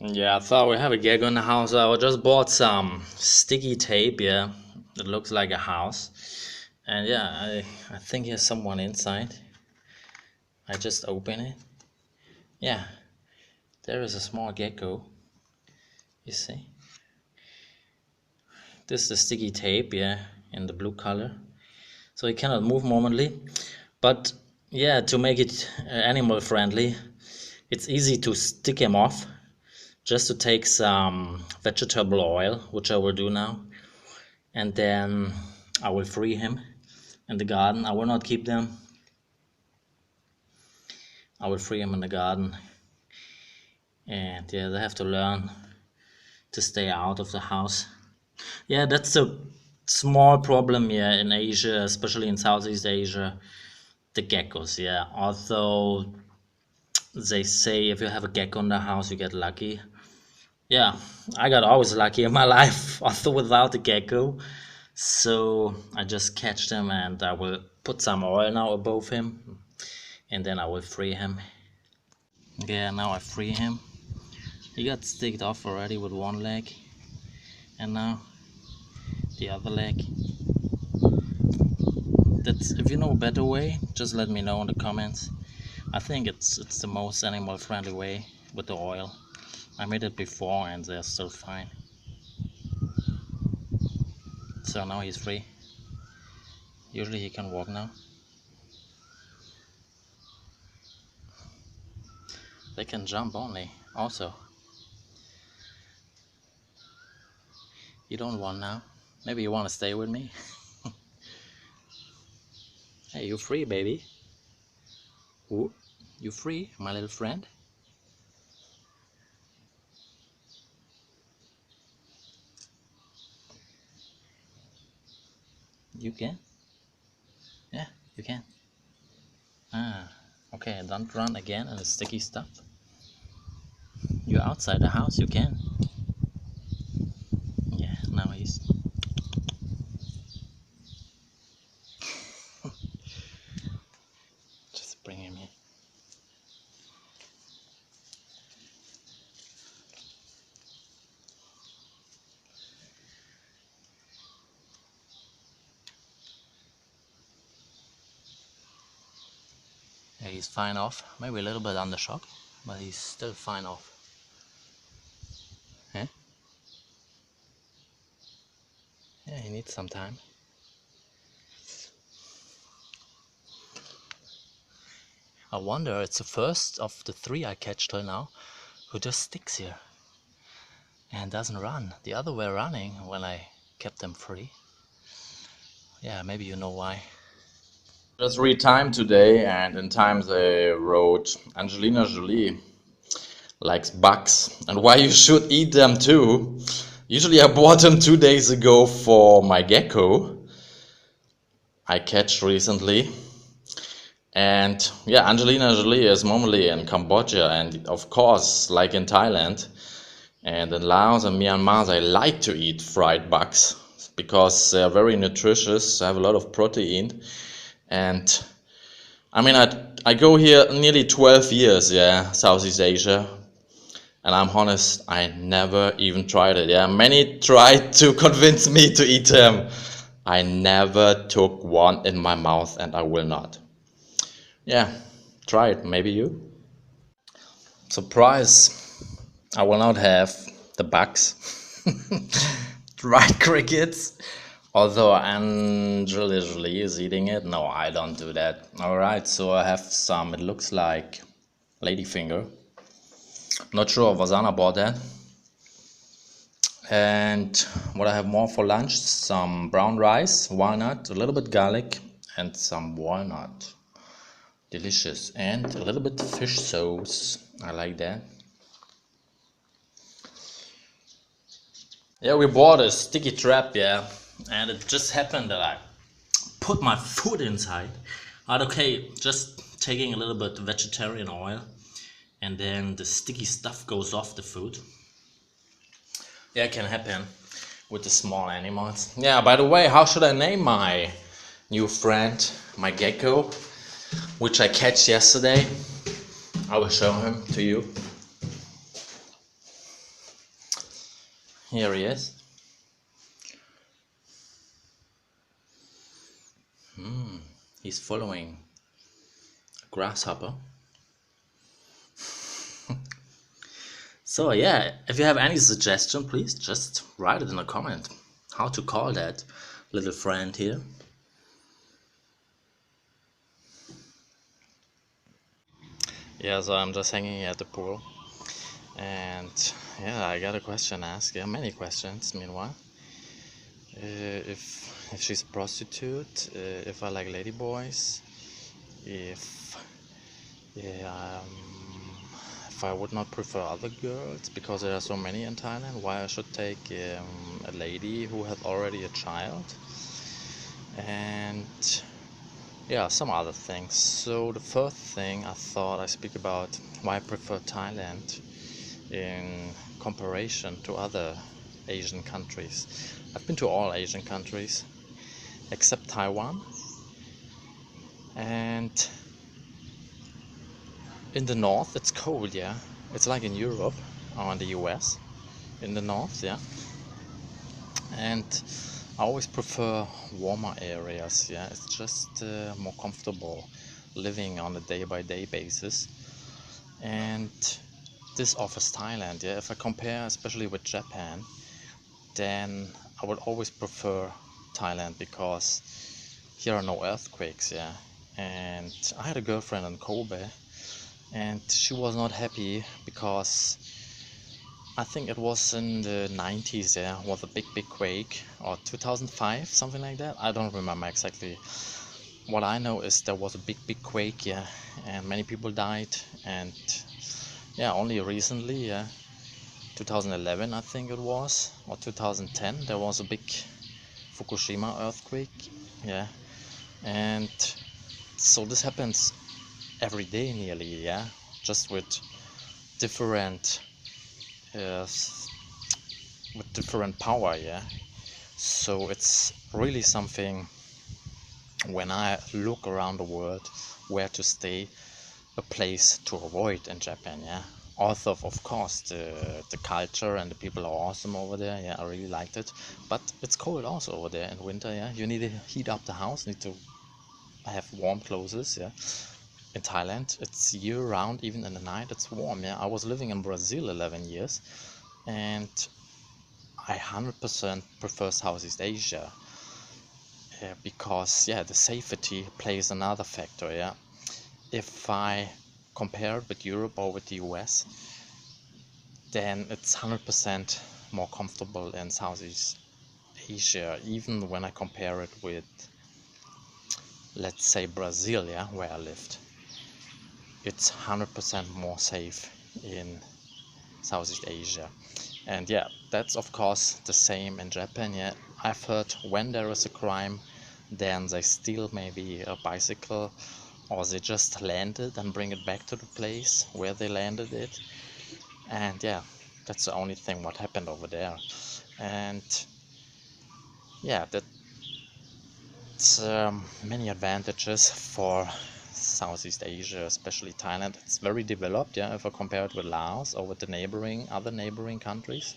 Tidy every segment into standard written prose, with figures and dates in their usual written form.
Yeah, I thought we have a gecko in the house. I just bought some sticky tape, yeah. It looks like a house. And yeah, I think there's someone inside. I just open it. Yeah, there is a small gecko. You see? This is the sticky tape, yeah, in the blue color. So it cannot move normally. But yeah, to make it animal friendly, it's easy to stick him off. Just to take some vegetable oil, which I will do now, and then I will free him in the garden. I will not keep them. I will free him in the garden, and yeah, they have to learn to stay out of the house. Yeah, that's a small problem here in Asia, especially in Southeast Asia. The geckos, yeah. Although they say if you have a gecko in the house, you get lucky. Yeah, I got always lucky in my life, also without the gecko. So I just catch them and I will put some oil now above him and then I will free him. Yeah, now I free him. He got sticked off already with one leg and now the other leg. That's, if you know a better way, just let me know in the comments. I think it's the most animal friendly way with the oil. I made it before and they're still fine. So now he's free. Usually he can walk now. They can jump only also. You don't want now? Maybe you want to stay with me? Hey, you free, baby? Ooh, you free, my little friend? You can? Yeah, you can. Ah, okay, don't run again in the sticky stuff. You're outside the house, you can. Yeah, now he's... Just bring him here. Yeah, he's fine off. Maybe a little bit under shock, but he's still fine off. Yeah? Yeah, he needs some time. I wonder, it's the first of the 3 I catch till now who just sticks here and doesn't run. The other were running when I kept them free. Yeah, maybe you know why. Just read Time today, and in Time they wrote Angelina Jolie likes bugs and why you should eat them too. Usually I bought them 2 days ago for my gecko I catch recently. And yeah, Angelina Jolie is normally in Cambodia and of course like in Thailand and in Laos and Myanmar they like to eat fried bugs because they are very nutritious, have a lot of protein. And I mean I go here nearly 12 years, yeah, Southeast Asia, and I'm honest, I never even tried it. Yeah, many tried to convince me to eat them. I never took one in my mouth and I will not. Yeah, try it, maybe you. Surprise, I will not have the bugs. Dried crickets. Although Angelina Jolie is eating it. No, I don't do that. Alright, so I have some, it looks like ladyfinger. Not sure, Vasana bought that. And what I have more for lunch, some brown rice, walnut, a little bit garlic, and some walnut. Delicious. And a little bit fish sauce. I like that. Yeah, we bought a sticky trap, yeah. And it just happened that I put my foot inside. But okay, just taking a little bit vegetarian oil. And then the sticky stuff goes off the food. Yeah, it can happen with the small animals. Yeah, by the way, how should I name my new friend, my gecko, which I catch yesterday? I will show him to you. Here he is. He's following a grasshopper. So yeah, if you have any suggestion, please just write it in a comment. How to call that little friend here. Yeah, so I'm just hanging at the pool. And yeah, I got a question asked. Yeah, many questions meanwhile. If she's a prostitute, if I like ladyboys, if yeah, if I would not prefer other girls because there are so many in Thailand, why I should take a lady who has already a child, and yeah, some other things. So the first thing I thought I speak about why I prefer Thailand in comparison to other Asian countries. I've been to all Asian countries except Taiwan, and in the north it's cold, yeah. It's like in Europe or in the US. In the north, yeah. And I always prefer warmer areas, yeah. It's just more comfortable living on a day-by-day basis. And this offers Thailand, yeah. If I compare especially with Japan, then I would always prefer Thailand because here are no earthquakes, yeah. And I had a girlfriend in Kobe, and she was not happy because I think it was in the 90s, yeah, was a big quake, or 2005, something like that. I don't remember exactly. What I know is there was a big quake, yeah, and many people died. And yeah, only recently, yeah, 2011 I think it was, or 2010, there was a big Fukushima earthquake, yeah. And so this happens every day nearly, yeah, just different uh, with different power, yeah. So it's really something. When I look around the world where to stay, a place to avoid in Japan, yeah. Also, of course, the culture and the people are awesome over there, yeah. I really liked it, but it's cold also over there in winter, yeah. You need to heat up the house, need to have warm clothes, yeah. In Thailand it's year round, even in the night it's warm, yeah. I was living in Brazil 11 years, and I 100% prefer Southeast Asia, because yeah, the safety plays another factor, yeah. If I compare it with Europe or with the US, then it's 100% more comfortable in Southeast Asia, even when I compare it with, let's say, Brazil, yeah, where I lived. It's 100% more safe in Southeast Asia. And yeah, that's of course the same in Japan, yeah. I've heard when there is a crime, then they steal maybe a bicycle, or they just land it and bring it back to the place where they landed it. And yeah, that's the only thing what happened over there. And yeah, that's many advantages for Southeast Asia, especially Thailand. It's very developed, yeah, if I compare it with Laos or with the other neighboring countries.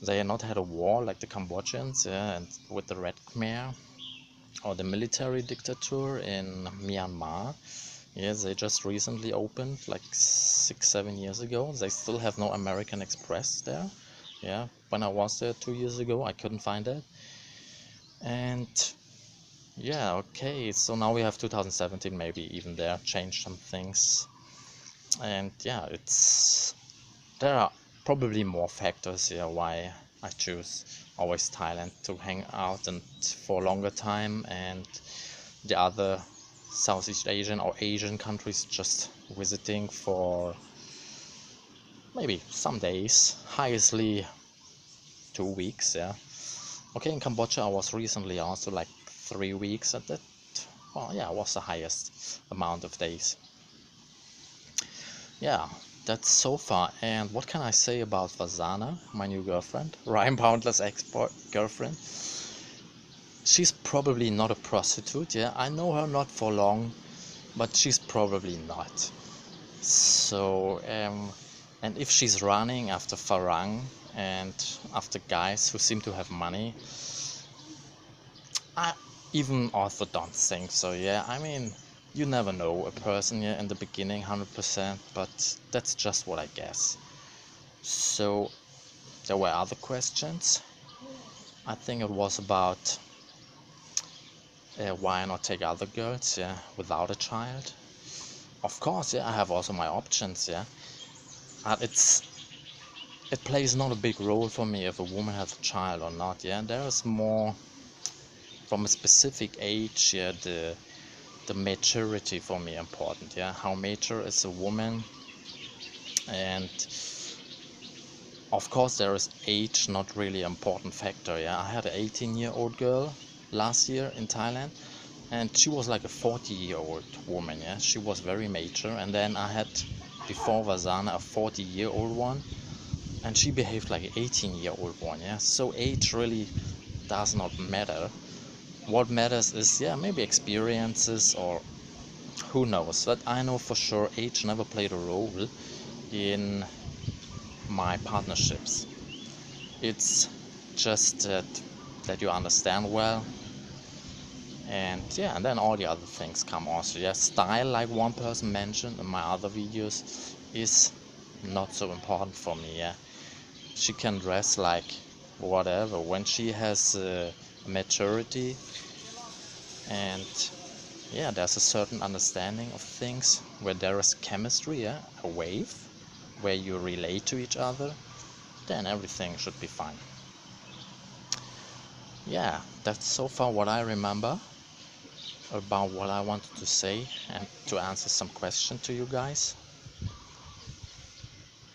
They have not had a war like the Cambodians, yeah, and with the Red Khmer or the military dictator in Myanmar. Yes, they just recently opened, like 6-7 years ago. They still have no American Express there. Yeah, when I was there 2 years ago, I couldn't find it. And yeah, okay, so now we have 2017, maybe even there changed some things. And yeah, there are probably more factors here why I choose always Thailand to hang out and for a longer time, and the other Southeast Asian or Asian countries just visiting for maybe some days, highestly 2 weeks, yeah. Okay, in Cambodia I was recently also like 3 weeks at that. Well, yeah, was the highest amount of days. Yeah, that's so far. And what can I say about Vasana, my new girlfriend, Ryan Boundless ex-girlfriend? She's probably not a prostitute, yeah. I know her not for long, but she's probably not. So And if she's running after farang and after guys who seem to have money, I even also don't think so. Yeah, I mean, you never know a person, yeah, in the beginning 100%, but that's just what I guess. So there were other questions. I think it was about why not take other girls, yeah, without a child. Of course, yeah, I have also my options, yeah. And it plays not a big role for me if a woman has a child or not, yeah. There is more from a specific age, yeah, the maturity for me important, yeah. How mature is a woman, and of course there is age not really an important factor, yeah. I had an 18-year-old girl last year in Thailand, and she was like a 40-year-old woman, yeah. She was very mature. And then I had before Vasana a 40-year-old one, and she behaved like an 18-year-old one, yeah. So age really does not matter. What matters is, yeah, maybe experiences, or who knows. But I know for sure age never played a role in my partnerships. It's just that you understand well, and yeah, and then all the other things come also. Yeah, style, like one person mentioned in my other videos, is not so important for me. Yeah, she can dress like whatever when she has maturity, and yeah, there's a certain understanding of things where there is chemistry, yeah, a wave where you relate to each other, then everything should be fine. Yeah, that's so far what I remember about what I wanted to say and to answer some question to you guys.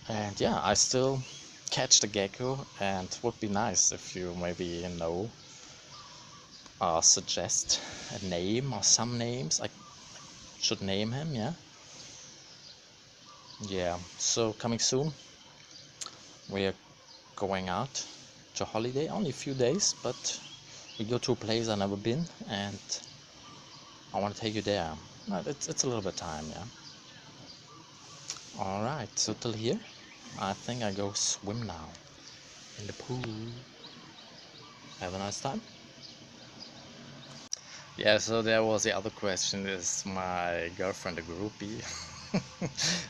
And yeah, I still catch the gecko, and it would be nice if you maybe suggest a name or some names I should name him. Yeah, so coming soon we're going out to holiday, only a few days, but we go to a place I've never been, and I want to take you there. But it's a little bit time, yeah. All right, so till here, I think I go swim now in the pool. Have a nice time. Yeah, so there was the other question: is my girlfriend a groupie?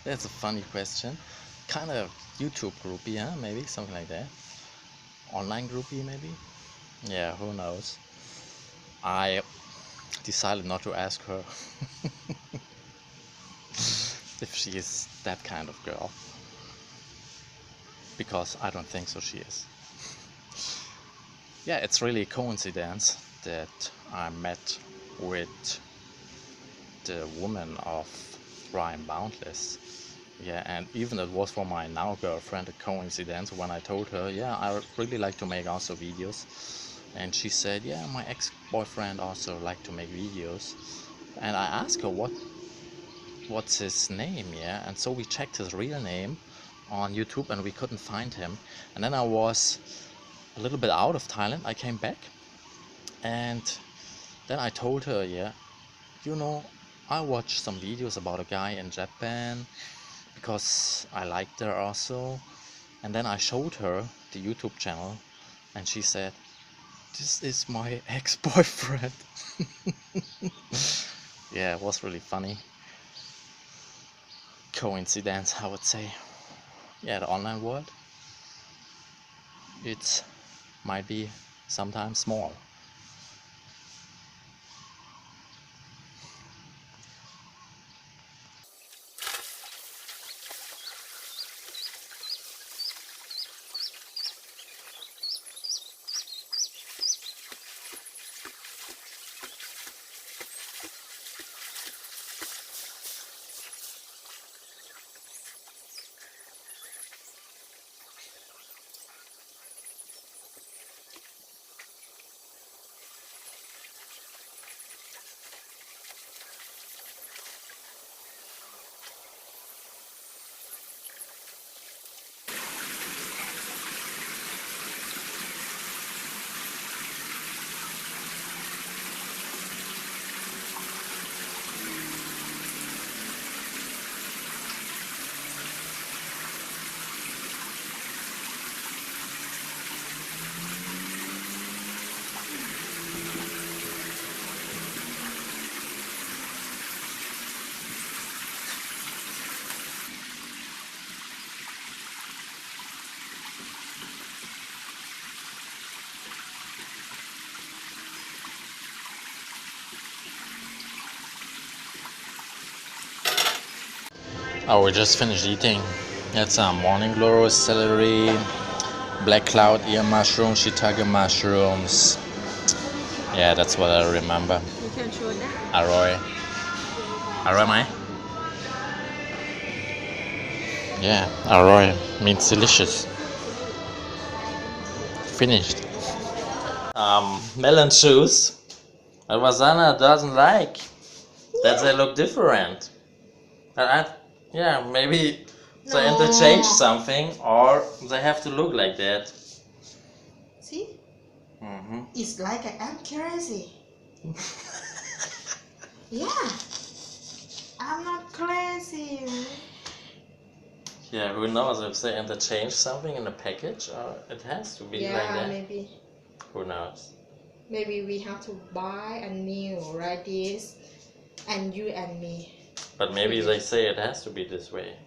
That's a funny question. Kind of YouTube groupie, huh? Maybe something like that. Online groupie, maybe. Yeah, who knows? I decided not to ask her if she is that kind of girl, because I don't think so she is. Yeah, it's really a coincidence that I met with the woman of Ryan Boundless. Yeah, and even it was for my now girlfriend a coincidence when I told her, yeah, I really like to make also videos. And she said, yeah, my ex-boyfriend also like to make videos. And I asked her what's his name, yeah. And so we checked his real name on YouTube and we couldn't find him. And then I was a little bit out of Thailand. I came back, and then I told her, yeah, you know, I watched some videos about a guy in Japan because I liked her also. And then I showed her the YouTube channel, and she said, this is my ex-boyfriend. Yeah, it was really funny. Coincidence, I would say. Yeah, the online world, it might be sometimes small. Oh, we just finished eating. Had some morning glory, celery, black cloud ear mushroom, shiitake mushrooms. Yeah, that's what I remember. You can show that. Aroy. Aroy mai? Yeah, aroy means delicious. Finished. Melon juice. But Vasana doesn't like that they look different. Yeah, maybe they interchange something or they have to look like that. See? Mm-hmm. It's like I'm crazy. Yeah. I'm not crazy. Yeah, who knows if they interchange something in a package or it has to be like that. Maybe. Who knows? Maybe we have to buy a new like this, and you and me. But maybe they say it has to be this way.